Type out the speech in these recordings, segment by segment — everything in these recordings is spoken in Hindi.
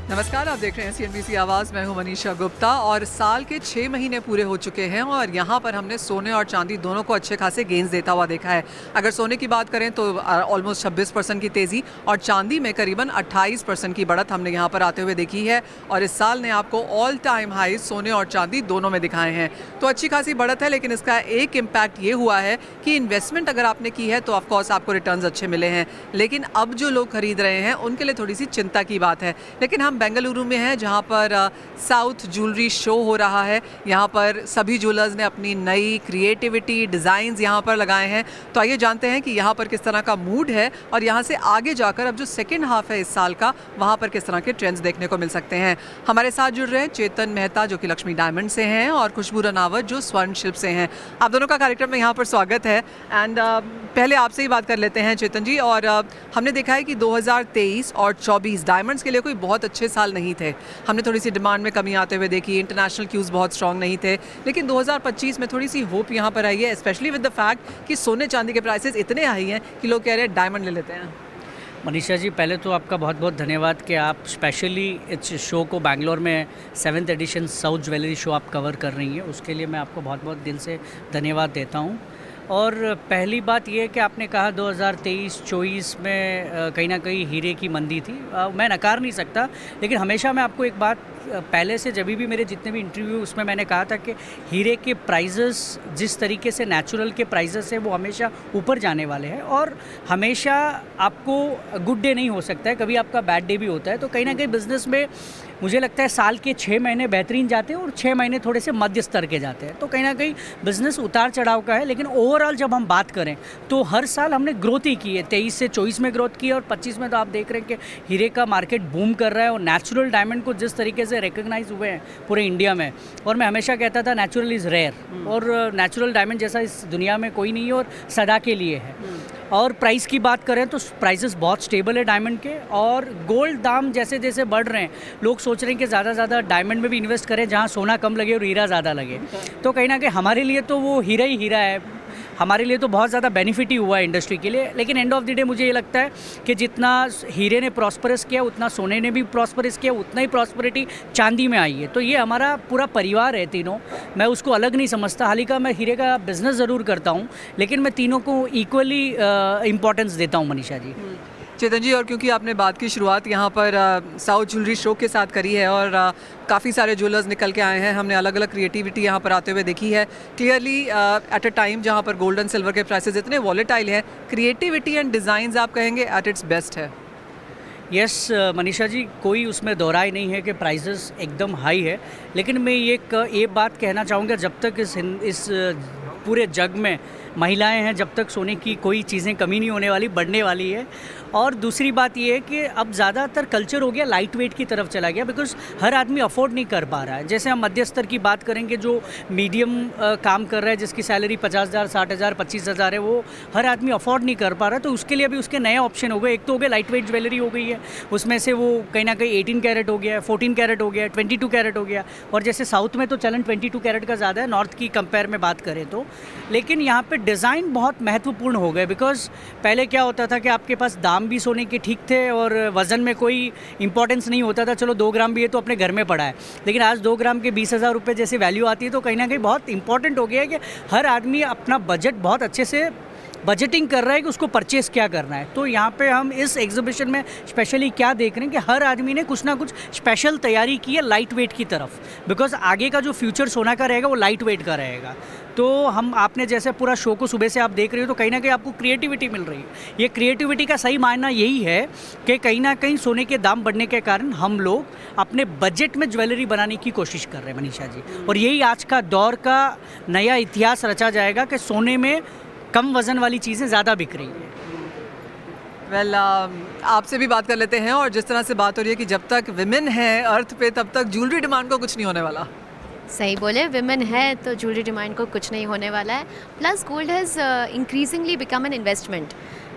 नमस्कार, आप देख रहे हैं CNBC आवाज़। मैं हूं मनीषा गुप्ता और साल के 6 महीने पूरे हो चुके हैं और यहां पर हमने सोने और चांदी दोनों को अच्छे खासे गेंस देता हुआ देखा है। अगर सोने की बात करें तो ऑलमोस्ट 26% की तेज़ी और चांदी में करीबन 28% की बढ़त हमने यहां पर आते हुए देखी है और इस साल ने आपको ऑल टाइम हाई सोने और चांदी दोनों में दिखाए हैं। तो अच्छी खासी बढ़त है, लेकिन इसका एक इम्पैक्ट ये हुआ है कि इन्वेस्टमेंट अगर आपने की है तो ऑफकोर्स आपको रिटर्न्स अच्छे मिले हैं, लेकिन अब जो लोग खरीद रहे हैं उनके लिए थोड़ी सी चिंता की बात है। लेकिन हम बेंगलुरु में हैं जहां पर साउथ ज्वेलरी शो हो रहा है। यहां पर सभी ज्वेलर्स ने अपनी नई क्रिएटिविटी डिज़ाइंस यहां पर लगाए हैं। तो आइए जानते हैं कि यहां पर किस तरह का मूड है और यहां से आगे जाकर अब जो सेकेंड हाफ है इस साल का, वहां पर किस तरह के ट्रेंड्स देखने को मिल सकते हैं। हमारे साथ जुड़ रहे हैं चेतन मेहता जो कि लक्ष्मी डायमंड से हैं और खुशबू रनावत जो स्वर्ण शिल्प से हैं। आप दोनों का कार्यक्रम में यहाँ पर स्वागत है। एंड पहले आपसे ही बात कर लेते हैं चेतन जी। और हमने देखा है कि 2023 और 24 डायमंड्स के लिए कोई बहुत अच्छे साल नहीं थे। हमने थोड़ी सी डिमांड में कमी आते हुए देखी, इंटरनेशनल क्यूज़ बहुत स्ट्रांग नहीं थे, लेकिन 2025 में थोड़ी सी होप यहाँ पर आई है, स्पेशली विद द फैक्ट कि सोने चांदी के प्राइसेस इतने हाई हैं कि लोग कह रहे हैं डायमंड ले लेते हैं। मनीषा जी, पहले तो आपका बहुत बहुत धन्यवाद कि आप स्पेशली इस शो को बैंगलोर में 7th edition south jewellery show आप कवर कर रही हैं, उसके लिए मैं आपको बहुत बहुत दिल से धन्यवाद देता हूं। और पहली बात यह है कि आपने कहा 2023-24 में कहीं ना कहीं हीरे की मंदी थी। मैं नकार नहीं सकता, लेकिन हमेशा मैं आपको एक बात पहले से जब भी मेरे जितने भी इंटरव्यू उसमें मैंने कहा था कि हीरे के प्राइजेस जिस तरीके से नेचुरल के प्राइजेस है वो हमेशा ऊपर जाने वाले हैं और हमेशा आपको गुड डे नहीं हो सकता है, कभी आपका बैड डे भी होता है। तो कहीं ना कहीं बिज़नेस में मुझे लगता है साल के 6 महीने बेहतरीन जाते हैं और 6 महीने थोड़े से मध्य स्तर के जाते हैं। तो कहीं ना कहीं बिज़नेस उतार चढ़ाव का है, लेकिन ओवरऑल जब हम बात करें तो हर साल हमने ग्रोथ ही की है। 23 से 24 में ग्रोथ की है और 25 में तो आप देख रहे हैं कि हीरे का मार्केट बूम कर रहा है और नेचुरल डायमंड को जिस तरीके से रिकग्नाइज हुए हैं पूरे इंडिया में। और मैं हमेशा कहता था नेचुरल इज़ रेयर और नेचुरल डायमंड जैसा इस दुनिया में कोई नहीं है और सदा के लिए है। और प्राइस की बात करें तो प्राइसेस बहुत स्टेबल है डायमंड के, और गोल्ड दाम जैसे जैसे बढ़ रहे हैं लोग सोच रहे हैं कि ज़्यादा ज़्यादा डायमंड में भी इन्वेस्ट करें जहां सोना कम लगे और हीरा ज़्यादा लगे। तो कहीं ना कहीं हमारे लिए तो वो हीरा ही हीरा है, हमारे लिए तो बहुत ज़्यादा बेनिफिट ही हुआ है इंडस्ट्री के लिए। लेकिन एंड ऑफ द डे मुझे ये लगता है कि जितना हीरे ने प्रॉस्परस किया उतना सोने ने भी प्रॉस्परस किया, उतना ही प्रॉस्परिटी चांदी में आई है। तो ये हमारा पूरा परिवार है तीनों, मैं उसको अलग नहीं समझता। हाल ही का मैं हीरे का बिज़नेस ज़रूर करता हूँ, लेकिन मैं तीनों को इक्वली इम्पोर्टेंस देता हूँ मनीषा जी। चेतन जी, और क्योंकि आपने बात की शुरुआत यहाँ पर साउथ ज्वेलरी शो के साथ करी है और काफ़ी सारे ज्वेलर्स निकल के आए हैं, हमने अलग अलग क्रिएटिविटी यहाँ पर आते हुए देखी है। क्लियरली एट अ टाइम जहाँ पर गोल्ड एंड सिल्वर के प्राइसेस इतने वॉलेटाइल हैं, क्रिएटिविटी एंड डिज़ाइंस आप कहेंगे एट इट्स बेस्ट है। यस मनीषा जी, कोई उसमें दोहराई नहीं है कि प्राइसेस एकदम हाई है, लेकिन मैं ये बात कहना चाहूँगा, जब तक इस पूरे जग में महिलाएं हैं, जब तक सोने की कोई चीज़ें कमी नहीं होने वाली, बढ़ने वाली है। और दूसरी बात ये है कि अब ज़्यादातर कल्चर हो गया लाइट वेट की तरफ चला गया, बिकॉज हर आदमी अफोर्ड नहीं कर पा रहा है। जैसे हम मध्य स्तर की बात करेंगे, जो मीडियम काम कर रहा है, जिसकी सैलरी 50,000, 60,000, 25,000 है, वो हर आदमी अफोर्ड नहीं कर पा रहा। तो उसके लिए अभी उसके नए ऑप्शन हो गए। एक तो हो गया लाइट वेट ज्वेलरी हो गई है, उसमें से वो कहीं ना कहीं 18 कैरेट हो गया, 14 कैरेट हो गया, 22 कैरेट हो गया। और जैसे साउथ में तो चलन 22 कैरेट का ज़्यादा है, नॉर्थ की कंपेयर में बात करें तो। लेकिन यहाँ पर डिज़ाइन बहुत महत्वपूर्ण हो गए, बिकॉज पहले क्या होता था कि आपके पास दाम भी सोने के ठीक थे और वज़न में कोई इंपॉर्टेंस नहीं होता था, चलो 2 ग्राम भी है तो अपने घर में पड़ा है। लेकिन आज 2 ग्राम के 20,000 रुपये जैसी वैल्यू आती है, तो कहीं ना कहीं बहुत इंपॉर्टेंट हो गया है कि हर आदमी अपना बजट बहुत अच्छे से बजटिंग कर रहा है कि उसको परचेज़ क्या करना है। तो यहाँ पे हम इस एग्जीबिशन में स्पेशली क्या देख रहे हैं कि हर आदमी ने कुछ ना कुछ स्पेशल तैयारी की है लाइट वेट की तरफ, बिकॉज आगे का जो फ्यूचर सोना का रहेगा वो लाइट वेट का रहेगा। तो आपने जैसे पूरा शो को सुबह से आप देख रहे हो, तो कहीं ना कहीं आपको क्रिएटिविटी मिल रही है। ये क्रिएटिविटी का सही मायना यही है कि कहीं ना कहीं सोने के दाम बढ़ने के कारण हम लोग अपने बजट में ज्वेलरी बनाने की कोशिश कर रहे हैं मनीषा जी। और यही आज का दौर का नया इतिहास रचा जाएगा कि सोने में कम वज़न वाली चीज़ें ज़्यादा बिक रही है। आपसे भी बात कर लेते हैं। और जिस तरह से बात हो रही है कि जब तक विमेन है अर्थ पे, तब तक ज्वेलरी डिमांड को कुछ नहीं होने वाला। सही बोले, विमेन है तो ज्वेलरी डिमांड को कुछ नहीं होने वाला है। Plus gold has increasingly become an investment.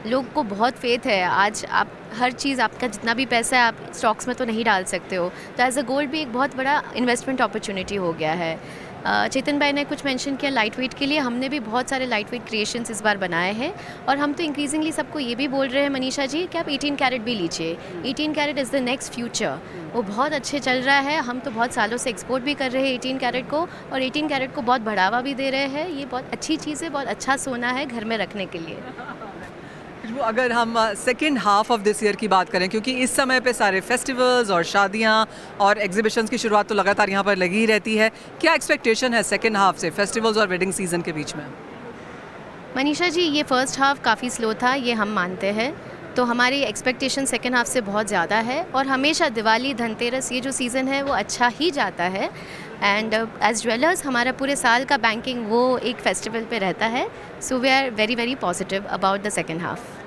लोग को बहुत फेथ है। आज आप हर चीज़, आपका जितना भी पैसा है आप स्टॉक्स में तो नहीं डाल सकते हो, तो एज अ गोल्ड भी एक बहुत बड़ा इन्वेस्टमेंट अपॉर्चुनिटी हो गया है। चेतन भाई ने कुछ मेंशन किया लाइट वेट के लिए, हमने भी बहुत सारे लाइट वेट क्रिएशंस इस बार बनाए हैं और हम तो इंक्रीजिंगली सबको ये भी बोल रहे हैं मनीषा जी कि आप 18 कैरेट भी लीजिए। 18 carat is the next future, वो बहुत अच्छे चल रहा है। हम तो बहुत सालों से एक्सपोर्ट भी कर रहे हैं 18 कैरेट को और 18 कैरेट को बहुत बढ़ावा भी दे रहे हैं। ये बहुत अच्छी चीज़ है, बहुत अच्छा सोना है घर में रखने के लिए। खुशबू, अगर हम second half of this year की बात करें, क्योंकि इस समय पे सारे फेस्टिवल्स और शादियां और एग्जीबिशंस की शुरुआत तो लगातार यहाँ पर लगी ही रहती है, क्या एक्सपेक्टेशन है सेकेंड हाफ से फेस्टिवल्स और वेडिंग सीजन के बीच में? मनीषा जी, ये फर्स्ट हाफ काफ़ी स्लो था, ये हम मानते हैं, तो हमारी एक्सपेक्टेशन सेकेंड हाफ से बहुत ज़्यादा है और हमेशा दिवाली, धनतेरस, ये जो सीज़न है वो अच्छा ही जाता है। एंड एज ज्वेलर्स हमारा पूरे साल का बैंकिंग वो एक फेस्टिवल पे रहता है, so we are very very positive about the second half.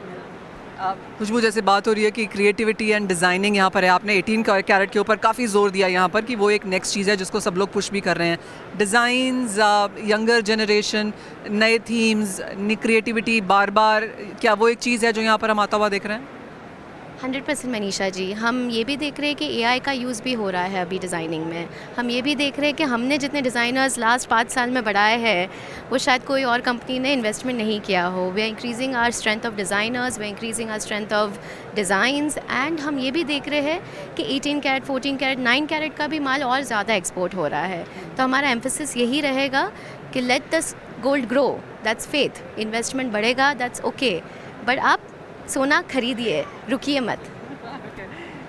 Khushboo, जैसे बात हो रही है कि क्रिएटिविटी एंड डिज़ाइनिंग यहाँ पर है, आपने 18 कैरेट के ऊपर काफ़ी जोर दिया यहाँ पर कि वो एक नेक्स्ट चीज़ है जिसको सब लोग पुश भी कर रहे हैं। डिज़ाइंस, यंगर जनरेशन, नए थीम्स, क्रिएटिविटी बार बार, क्या वो एक चीज़ है जो यहाँ पर हम आता हुआ देख रहे हैं? 100% मनीषा जी, हम ये भी देख रहे हैं कि AI का यूज़ भी हो रहा है अभी डिज़ाइनिंग में। हम ये भी देख रहे हैं कि हमने जितने डिज़ाइनर्स लास्ट 5 साल में बढ़ाए हैं वो शायद कोई और कंपनी ने इन्वेस्टमेंट नहीं किया हो। We are increasing our strength of designers, we are increasing our strength of designs and हम ये भी देख रहे हैं कि 18 कैरेट, 14 कैरेट, 9 कैरेट का भी माल और ज़्यादा एक्सपोर्ट हो रहा है। तो हमारा एम्फेसिस यही रहेगा कि let this gold grow, that's faith. Investment बढ़ेगा, दैट्स ओके, बट आप सोना खरीदिए, रुकिए मत।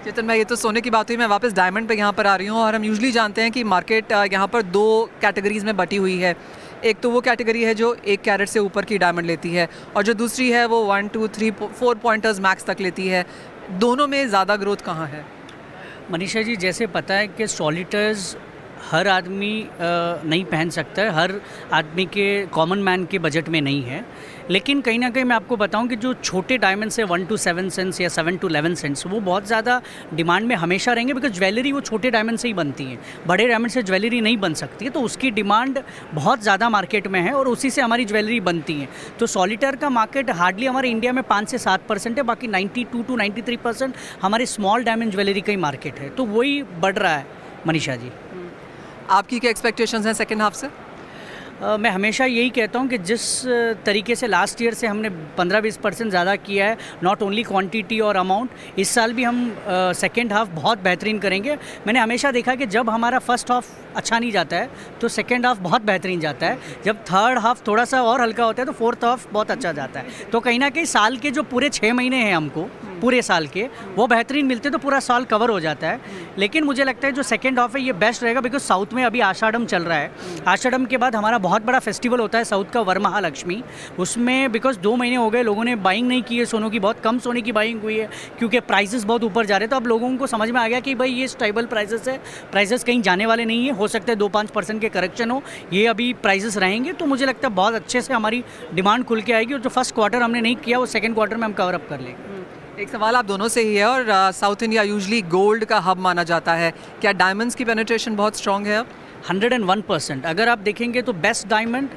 चेतन भाई, ये तो सोने की बात हुई, मैं वापस डायमंड पे यहाँ पर आ रही हूँ और हम यूजुअली जानते हैं कि मार्केट यहाँ पर 2 कैटेगरीज में बटी हुई है। एक तो वो कैटेगरी है जो 1 कैरेट से ऊपर की डायमंड लेती है और जो दूसरी है वो 1, 2, 3, 4 पॉइंटर्स मैक्स तक लेती है। दोनों में ज़्यादा ग्रोथ कहाँ है? मनीषा जी, जैसे पता है कि सॉलिटर्स हर आदमी नहीं पहन सकता है, हर आदमी के कॉमन मैन के बजट में नहीं है। लेकिन कहीं ना कहीं मैं आपको बताऊं कि जो छोटे डायमंड से 1 to 7 सेंट्स या 7 to 11 सेंट्स वो बहुत ज़्यादा डिमांड में हमेशा रहेंगे, बिकॉज ज्वेलरी वो छोटे डायमंड से ही बनती है, बड़े डायमंड से ज्वेलरी नहीं बन सकती है। तो उसकी डिमांड बहुत ज़्यादा मार्केट में है और उसी से हमारी ज्वेलरी बनती है। तो सॉलिटर का मार्केट हार्डली हमारे इंडिया में 5 से 7% है, बाकी 92 to 93% हमारे स्मॉल डायमंड ज्वेलरी का ही मार्केट है। तो वही बढ़ रहा है मनीषा जी। आपकी क्या एक्सपेक्टेशंस हैं सेकेंड हाफ से? मैं हमेशा यही कहता हूँ कि जिस तरीके से लास्ट ईयर से हमने 15-20% ज़्यादा किया है, नॉट ओनली क्वांटिटी और अमाउंट, इस साल भी हम सेकेंड हाफ बहुत बेहतरीन करेंगे। मैंने हमेशा देखा कि जब हमारा फर्स्ट हाफ अच्छा नहीं जाता है तो सेकेंड हाफ बहुत बेहतरीन जाता है, जब थर्ड हाफ थोड़ा सा और हल्का होता है तो फोर्थ हाफ बहुत अच्छा जाता है। तो कहीं ना कहीं साल के जो पूरे 6 महीने हैं हमको पूरे साल के, वो बेहतरीन मिलते तो पूरा साल कवर हो जाता है। लेकिन मुझे लगता है जो सेकेंड हाफ है ये बेस्ट रहेगा, बिकॉज साउथ में अभी आषाढ़म चल रहा है। आषाढ़म के बाद हमारा बहुत बड़ा फेस्टिवल होता है साउथ का, वरमहालक्ष्मी। उसमें बिकॉज 2 महीने हो गए लोगों ने बाइंग नहीं की है सोनों की, बहुत कम सोने की बाइंग हुई है क्योंकि प्राइसेस बहुत ऊपर जा रहे हैं। तो अब लोगों को समझ में आ गया कि भाई ये स्टेबल प्राइसेस है, प्राइसेस कहीं जाने वाले नहीं है। हो सकता है 2-5% के करेक्शन हो, ये अभी प्राइसेस रहेंगे। तो मुझे लगता है बहुत अच्छे से हमारी डिमांड खुल के आएगी और जो फर्स्ट क्वार्टर हमने नहीं किया वो सेकेंड क्वार्टर में हम कवर अप कर लेंगे। एक सवाल आप दोनों से ही है, और साउथ इंडिया यूजुअली गोल्ड का हब माना जाता है, क्या डायमंड्स की पेनिट्रेशन बहुत स्ट्रॉन्ग है अब? 101%। अगर आप देखेंगे तो बेस्ट डायमंड,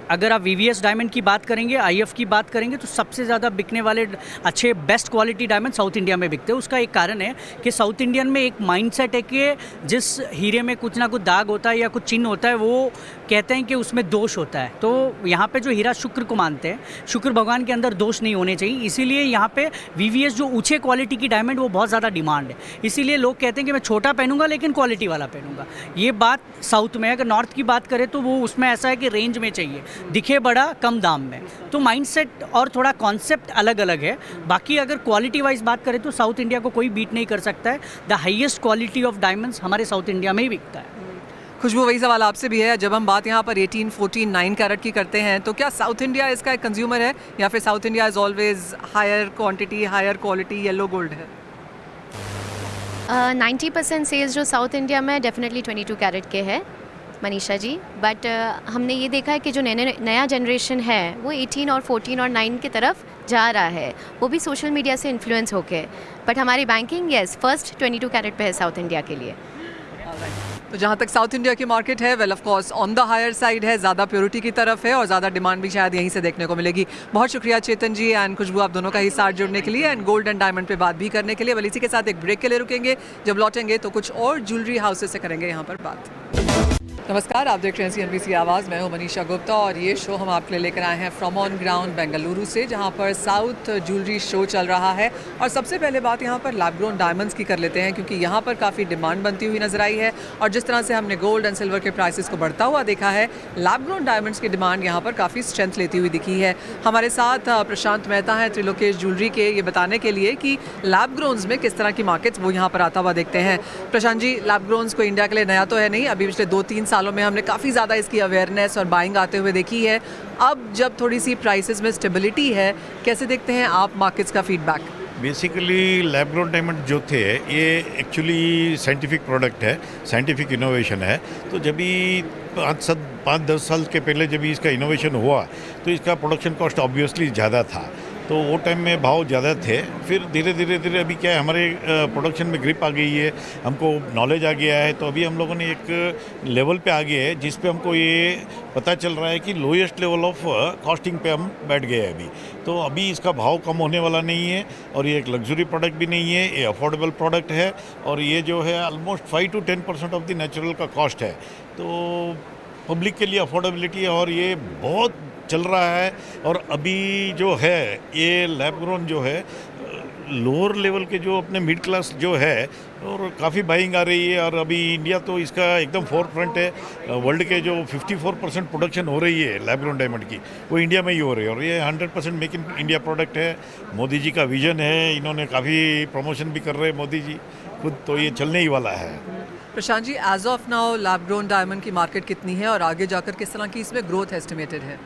अगर आप VVS डायमंड की बात करेंगे, IF की बात करेंगे, तो सबसे ज़्यादा बिकने वाले अच्छे best quality diamond south India में बिकते हैं। उसका एक कारण है कि साउथ इंडियन में एक माइंडसेट है कि जिस हीरे में कुछ ना कुछ दाग होता है या कुछ चिन्ह होता है वो कहते हैं कि उसमें दोष होता है। तो यहाँ पे जो हीरा शुक्र को मानते हैं, शुक्र भगवान के अंदर दोष नहीं होने चाहिए, इसीलिए यहाँ पे VVS जो ऊँचे क्वालिटी की डायमंड वो बहुत ज़्यादा डिमांड है। इसीलिए लोग कहते हैं कि मैं छोटा पहनूंगा लेकिन क्वालिटी वाला पहनूंगा। ये बात साउथ में है। अगर नॉर्थ की बात करें तो वो उसमें ऐसा है कि रेंज में चाहिए, दिखे बड़ा कम दाम में। तो माइंडसेट और थोड़ा कॉन्सेप्ट अलग अलग है। बाकी अगर क्वालिटी वाइज बात करें तो साउथ इंडिया को कोई बीट नहीं कर सकता है। The highest quality of diamonds हमारे साउथ इंडिया में ही बिकता है। खुशबू, वही सवाल आपसे भी है, जब हम बात यहाँ पर 18, 14, 9 कैरेट की करते हैं तो क्या साउथ इंडिया इसका एक कंज्यूमर है या फिर south India is always higher quantity, higher quality yellow gold है? 90% सेल्स जो साउथ इंडिया में डेफिनेटली 22 कैरेट के है मनीषा जी। बट हमने ये देखा है कि जो नया जनरेशन है वो 18 और 14 और 9 की तरफ जा रहा है, वो भी सोशल मीडिया से इन्फ्लुएंस होके। बट हमारी बैंकिंग यस फर्स्ट 22 कैरेट पे है साउथ इंडिया के लिए। तो जहाँ तक साउथ इंडिया की मार्केट है, well of course on the higher side है, ज़्यादा प्योरिटी की तरफ है और ज़्यादा डिमांड भी शायद यहीं से देखने को मिलेगी। बहुत शुक्रिया चेतन जी एंड खुशबू, आप दोनों का ही साथ जुड़ने के लिए एंड गोल्ड एंड डायमंड पे बात भी करने के लिए। वेल इसी के साथ एक ब्रेक के लिए रुकेंगे, जब लौटेंगे तो कुछ और ज्वेलरी हाउसेस से करेंगे यहाँ पर बात। नमस्कार, आप देख रहे हैं CNBC आवाज़। मैं हूं मनीषा गुप्ता और ये शो हम आपके लिए लेकर आए हैं फ्रॉम ऑन ग्राउंड बेंगलुरु से, जहां पर साउथ ज्वेलरी शो चल रहा है। और सबसे पहले बात यहां पर लैब ग्रोन डायमंड्स की कर लेते हैं, क्योंकि यहां पर काफ़ी डिमांड बनती हुई नजर आई है। और जिस तरह से हमने गोल्ड एंड सिल्वर के प्राइसेस को बढ़ता हुआ देखा है, लैब ग्रोन डायमंड्स की डिमांड यहाँ पर काफ़ी स्ट्रेंथ लेती हुई दिखी है। हमारे साथ प्रशांत मेहता हैं त्रिलोकेश ज्वेलरी के, ये बताने के लिए कि लैब ग्रोन्स में किस तरह की मार्केट्स वो यहाँ पर आता हुआ देखते हैं। प्रशांत जी, लैब ग्रोन्स को इंडिया के लिए नया तो है नहीं, अभी पिछले 2-3 सालों में हमने काफ़ी ज़्यादा इसकी अवेयरनेस और बाइंग आते हुए देखी है। अब जब थोड़ी सी प्राइसेस में स्टेबिलिटी है, कैसे देखते हैं आप मार्केट्स का feedback? Basically lab grown diamond जो थे ये एक्चुअली साइंटिफिक प्रोडक्ट है, साइंटिफिक इनोवेशन है। तो जब भी 5-10 साल के पहले जब भी इसका इनोवेशन हुआ तो इसका प्रोडक्शन कॉस्ट ऑब्वियसली ज़्यादा था, तो वो टाइम में भाव ज़्यादा थे। फिर धीरे धीरे अभी क्या है, हमारे प्रोडक्शन में ग्रिप आ गई है, हमको नॉलेज आ गया है, तो अभी हम लोगों ने एक लेवल पे आ गए हैं जिस पे हमको ये पता चल रहा है कि लोएस्ट लेवल ऑफ कॉस्टिंग पे हम बैठ गए हैं अभी। तो अभी इसका भाव कम होने वाला नहीं है, और ये एक लग्जरी प्रोडक्ट भी नहीं है, ये अफोर्डेबल प्रोडक्ट है, और ये जो है ऑलमोस्ट 5-10% ऑफ द नेचुरल का कॉस्ट है। तो पब्लिक के लिए अफोर्डेबिलिटी है और ये बहुत चल रहा है। और अभी जो है ये लैब ग्रोन जो है लोअर लेवल के जो अपने मिड क्लास जो है, और काफ़ी बाइंग आ रही है। और अभी इंडिया तो इसका एकदम फोर फ्रंट है। वर्ल्ड के जो 54% प्रोडक्शन हो रही है लैब ग्रोन डायमंड की, वो इंडिया में ही हो रही है, और ये 100% मेक इन इंडिया प्रोडक्ट है। मोदी जी का विजन है, इन्होंने काफ़ी प्रमोशन भी कर रहे हैं मोदी जी खुद, तो ये चलने ही वाला है। Prashant ji, as of now lab grown diamond की मार्केट कितनी है और आगे जाकर किस तरह की इसमें ग्रोथ एस्टिमेटेड है?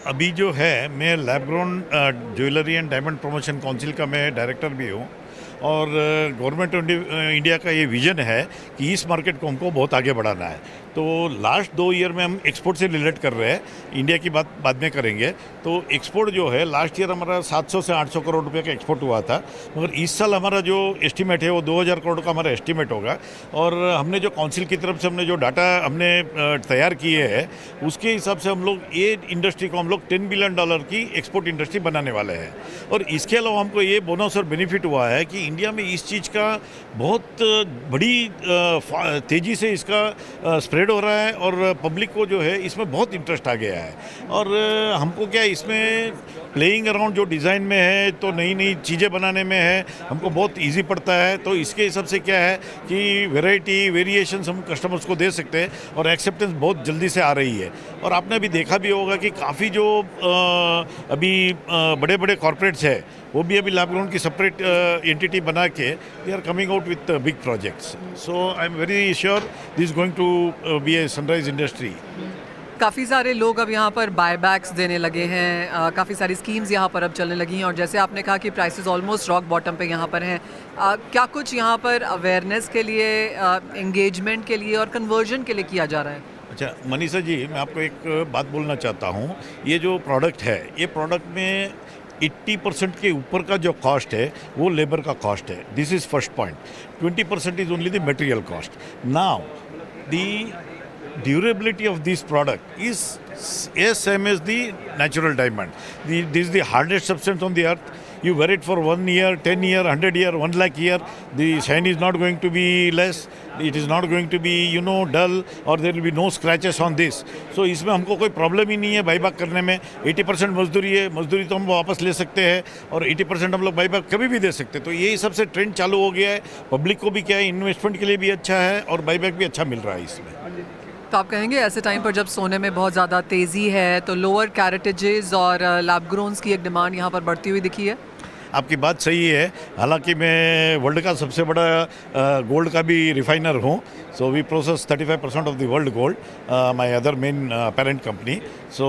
अभी जो है, मैं lab grown jewellery and diamond promotion council का मैं डायरेक्टर भी हूँ, और गवर्नमेंट इंडिया का ये विज़न है कि इस मार्केट को हमको बहुत आगे बढ़ाना है। तो लास्ट 2 ईयर में हम एक्सपोर्ट से रिलेट कर रहे हैं, इंडिया की बात बाद में करेंगे। तो एक्सपोर्ट जो है लास्ट ईयर हमारा 700 से 800 करोड़ रुपए का एक्सपोर्ट हुआ था, मगर इस साल हमारा जो एस्टीमेट है वो 2000 करोड़ का हमारा एस्टीमेट होगा। और हमने जो काउंसिल की तरफ से हमने जो डाटा हमने तैयार किए हैं, उसके हिसाब से हम लोग ये इंडस्ट्री को हम लोग $10 बिलियन की एक्सपोर्ट इंडस्ट्री बनाने वाले हैं। और इसके अलावा हमको ये बोनस और बेनिफिट हुआ है कि इंडिया में इस चीज़ का बहुत बड़ी तेज़ी से इसका स्प्रेड हो रहा है, और पब्लिक को जो है इसमें बहुत इंटरेस्ट आ गया है। और हमको क्या इसमें प्लेइंग अराउंड जो डिज़ाइन में है, तो नई नई चीज़ें बनाने में है, हमको बहुत इजी पड़ता है। तो इसके हिसाब से क्या है कि वैरायटी वेरिएशंस हम कस्टमर्स को दे सकते हैं, और एक्सेप्टेंस बहुत जल्दी से आ रही है। और आपने अभी देखा भी होगा कि काफ़ी जो अभी बड़े बड़े कॉर्पोरेट्स है, वो भी अभी लैब ग्रोन की सेपरेट एंटिटी बना के they are coming out with big projects. So I am very sure this is going to be a sunrise industry. काफ़ी सारे लोग अब यहाँ पर बायबैक्स देने लगे हैं, काफ़ी सारी स्कीम्स यहाँ पर अब चलने लगी हैं, और जैसे आपने कहा कि प्राइसेस ऑलमोस्ट रॉक बॉटम पे यहाँ पर हैं। क्या कुछ यहाँ पर अवेयरनेस के लिए, एंगेजमेंट के लिए और कन्वर्जन के लिए किया जा रहा है? अच्छा मनीषा जी, मैं आपको एक बात बोलना चाहता हूँ। ये जो प्रोडक्ट है, ये प्रोडक्ट में 80% के ऊपर का जो कॉस्ट है वो लेबर का कॉस्ट है। This is first point. 20% is only the material cost. Now the durability of this product is as same as the natural diamond. This is the hardest substance on the earth. You wear it for 1 year, 10 year, 100 year, 1 lakh year. The shine is not going to be less. It is not going to be, dull, or there will be no scratches on this. So इसमें हमको कोई प्रॉब्लम ही नहीं है बाईबैक करने में। 80% मजदूरी है, मजदूरी तो हम वापस ले सकते हैं, और 80% हम लोग बाईबैक कभी भी दे सकते हैं। तो यही सबसे ट्रेंड चालू हो गया है। पब्लिक को भी क्या है, इन्वेस्टमेंट के लिए भी अच्छा है, और बाईबैक भी अच्छा मिल रहा है इसमें। तो आप कहेंगे ऐसे टाइम पर जब सोने में बहुत ज़्यादा तेज़ी है, तो लोअर कैरेटेजेस और लैब ग्रोन्स की एक डिमांड यहाँ पर बढ़ती हुई दिखी है? आपकी बात सही है। हालांकि मैं वर्ल्ड का सबसे बड़ा गोल्ड का भी रिफाइनर हूँ। So we process 35% of the world gold, my other main parent company. So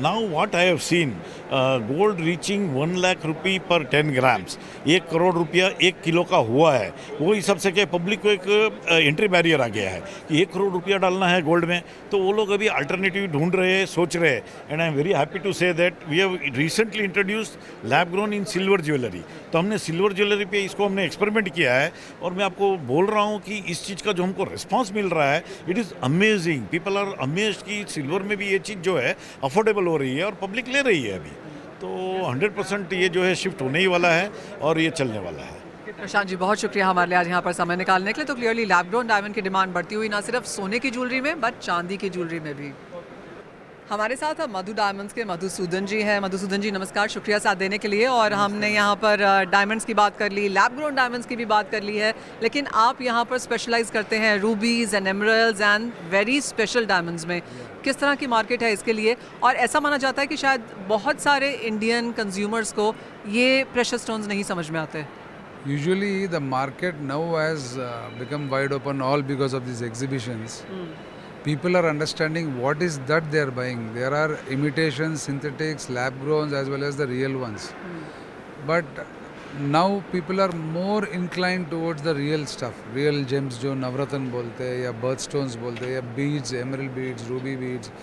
now what I have seen, gold reaching 1 lakh rupee per 10 grams, 1 crore रुपया 1 किलो का हुआ है। वो हिसाब से क्या पब्लिक को एक एंट्री बैरियर आ गया है कि 1 करोड़ रुपया डालना है गोल्ड में, तो वो लोग अभी अल्टरनेटिव ढूंढ रहे हैं, सोच रहे हैं। And I am very happy to say that we have recently introduced lab grown in silver jewellery. तो हमने सिल्वर ज्वेलरी पे इसको हमने एक्सपेरिमेंट किया है, और मैं आपको बोल रहा हूँ कि इस चीज़ का जो हमको रिस्पांस मिल रहा है, it is amazing. People are amazed कि सिल्वर में भी ये चीज़ जो है अफोर्डेबल हो रही है, और पब्लिक ले रही है अभी। तो 100% ये जो है शिफ्ट होने ही वाला है, और ये चलने वाला है। प्रशांत जी बहुत शुक्रिया हमारे लिए आज यहाँ पर समय निकालने के लिए। तो क्लियरली लैब ग्रोन डायमंड की डिमांड बढ़ती हुई ना सिर्फ सोने की ज्वेलरी में बट चांदी की ज्वेलरी में भी। हमारे साथ अब मधु डायमंड्स के मधुसूदन जी हैं। मधुसूदन जी नमस्कार, शुक्रिया साथ देने के लिए। और हमने यहाँ पर डायमंड्स की बात कर ली, लैब ग्रोन डायमंड्स की भी बात कर ली है, लेकिन आप यहाँ पर स्पेशलाइज करते हैं rubies and emeralds and very special diamonds में। किस तरह की मार्केट है इसके लिए? और ऐसा माना जाता है कि शायद बहुत सारे इंडियन कंज्यूमर्स को ये प्रेशियस स्टोन्स नहीं समझ में आते। Usually the market now has become wide open all because of these exhibitions. People are understanding what is that they are buying. There are imitations, synthetics, lab growns as well as the real ones. But now people are more inclined towards the real stuff. Real gems जो नवरत्न बोलते हैं या birthstones बोलते हैं या beads, emerald beads, ruby beads,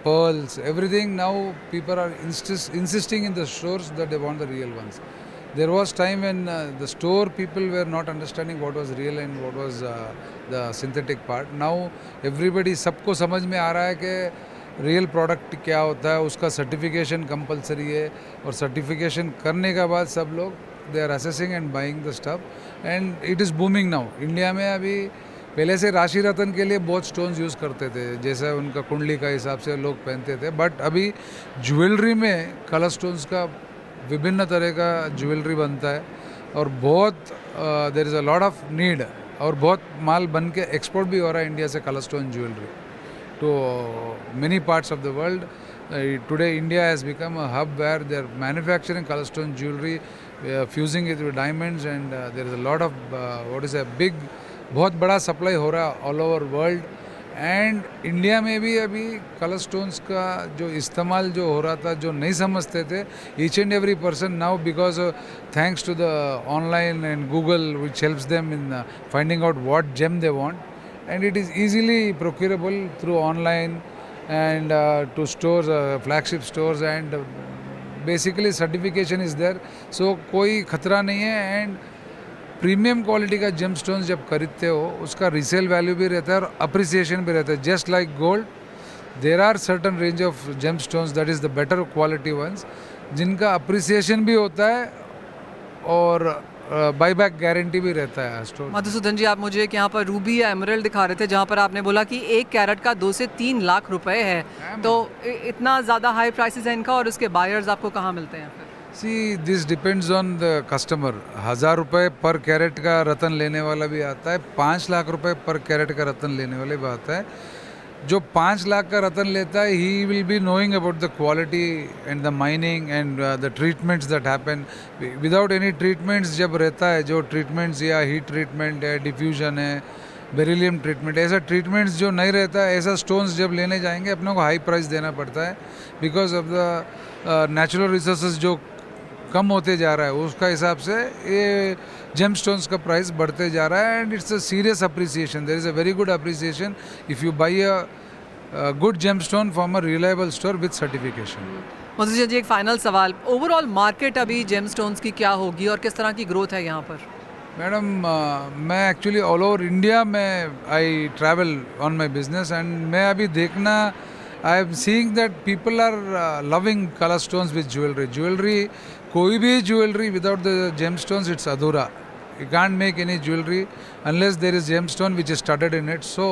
pearls, everything now people are insisting in the stores that they want the real ones. There was time when the store people were not understanding what was real and what was the synthetic part. Now everybody सबको समझ में आ रहा है कि रियल प्रोडक्ट क्या होता है, उसका सर्टिफिकेशन कंपलसरी है और सर्टिफिकेशन करने के बाद सब लोग they are assessing and buying the stuff and it is booming now. India में अभी पहले से राशि रतन के लिए बहुत स्टोन्स यूज़ करते थे, जैसे उनका कुंडली का हिसाब से लोग पहनते थे, बट अभी ज्वेलरी में कलर स्टोन्स का विभिन्न तरह का ज्वेलरी बनता है और बहुत there is a lot of need और बहुत माल बन के एक्सपोर्ट भी हो रहा है इंडिया से colour stone jewellery to many parts of the world. Today India has become a hub where they are manufacturing colour stone jewellery, fusing it with diamonds and there is a lot of what is a big, बहुत बड़ा सप्लाई हो रहा है all over world. And India में भी अभी कलर स्टोन्स का जो इस्तेमाल जो हो रहा था, जो नहीं समझते थे, each and every person now because thanks to the online and Google which helps them in finding out what gem they want and it is easily procurable through online and two stores, flagship stores and basically certification is there, सो कोई खतरा नहीं है। एंड प्रीमियम क्वालिटी का जेम स्टोन्स जब खरीदते हो उसका रीसेल वैल्यू भी रहता है और अप्रिसिएशन भी रहता है। Just like gold there are certain range of gem stones that is the better quality ones जिनका अप्रिसिएशन भी होता है और बाईबैक गारंटी भी रहता है स्टोर। मधुसूदन जी, आप मुझे एक यहाँ पर रूबी या एमरल्ड दिखा रहे थे जहाँ पर आपने बोला कि 1 कैरेट का 2 से 3 लाख रुपए है, तो इतना ज़्यादा हाई प्राइसेस है इनका और उसके बायर्स आपको कहाँ मिलते हैं फिर? See, this depends on the customer. 1000 रुपये पर कैरेट का रतन लेने वाला भी आता है, 5 लाख रुपए पर कैरेट का रतन लेने वाले भी आता है। जो 5 लाख का रतन लेता है, he will be knowing about the quality and the mining and the treatments that happen. Without any treatments जब रहता है, जो treatments या heat treatment है, diffusion है, बेरिलियम ट्रीटमेंट, ऐसा ट्रीटमेंट्स जो नहीं रहता है, ऐसा स्टोन्स जब लेने जाएंगे अपने को हाई प्राइस देना पड़ता है because of the natural resources जो कम होते जा रहा है, उसका हिसाब से ये जेम स्टोन्स का प्राइस बढ़ते जा रहा है and it's a serious appreciation. There is a very good appreciation if you buy a good gem stone from a reliable store with certification. Madhusudan ji, एक फाइनल सवाल, ओवरऑल मार्केट अभी जेम स्टोन्स की क्या होगी और किस तरह की ग्रोथ है यहाँ पर? मैडम, मैं एक्चुअली ऑल ओवर इंडिया में I travel on my business and मैं अभी देखना I am seeing that people are loving colour stones with jewellery. कोई भी jewellery without the gem stones it's अधूरा। You can't make any jewelry unless there is gemstone which is studded in it. So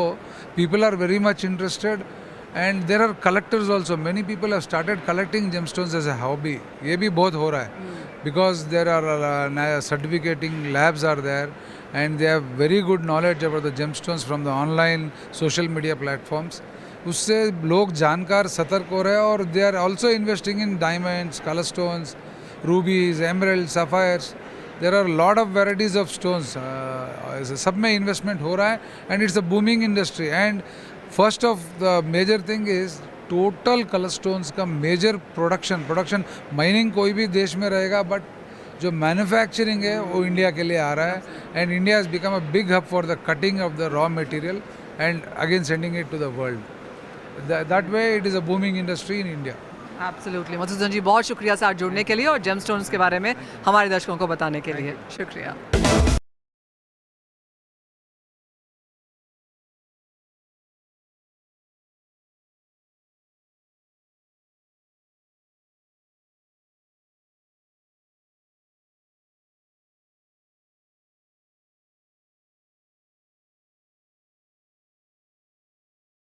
people are very much interested and there are collectors also. Many people have started collecting gemstones as a hobby. ये भी बहुत हो रहा है because there are certificating labs are there and they have very good knowledge about the gemstones from the online social media platforms. उससे लोग जानकार सतर्क हो रहे हैं और they are also investing in diamonds, color stones, rubies, emeralds, sapphires. There are a lot of varieties of stones. सब में इन्वेस्टमेंट हो रहा है and it's a booming industry. And first of the major thing is total colour stones का मेजर प्रोडक्शन माइनिंग कोई भी देश में रहेगा बट जो मैन्युफैक्चरिंग है वो इंडिया के लिए आ रहा है and India has become a big hub for the cutting of the raw material and again sending it to the world. That way it is a booming industry in India. Absolutely. Madhusudan ji, बहुत शुक्रिया साथ जुड़ने के लिए और जेम स्टोन्स के बारे में हमारे दर्शकों को बताने के लिए। शुक्रिया।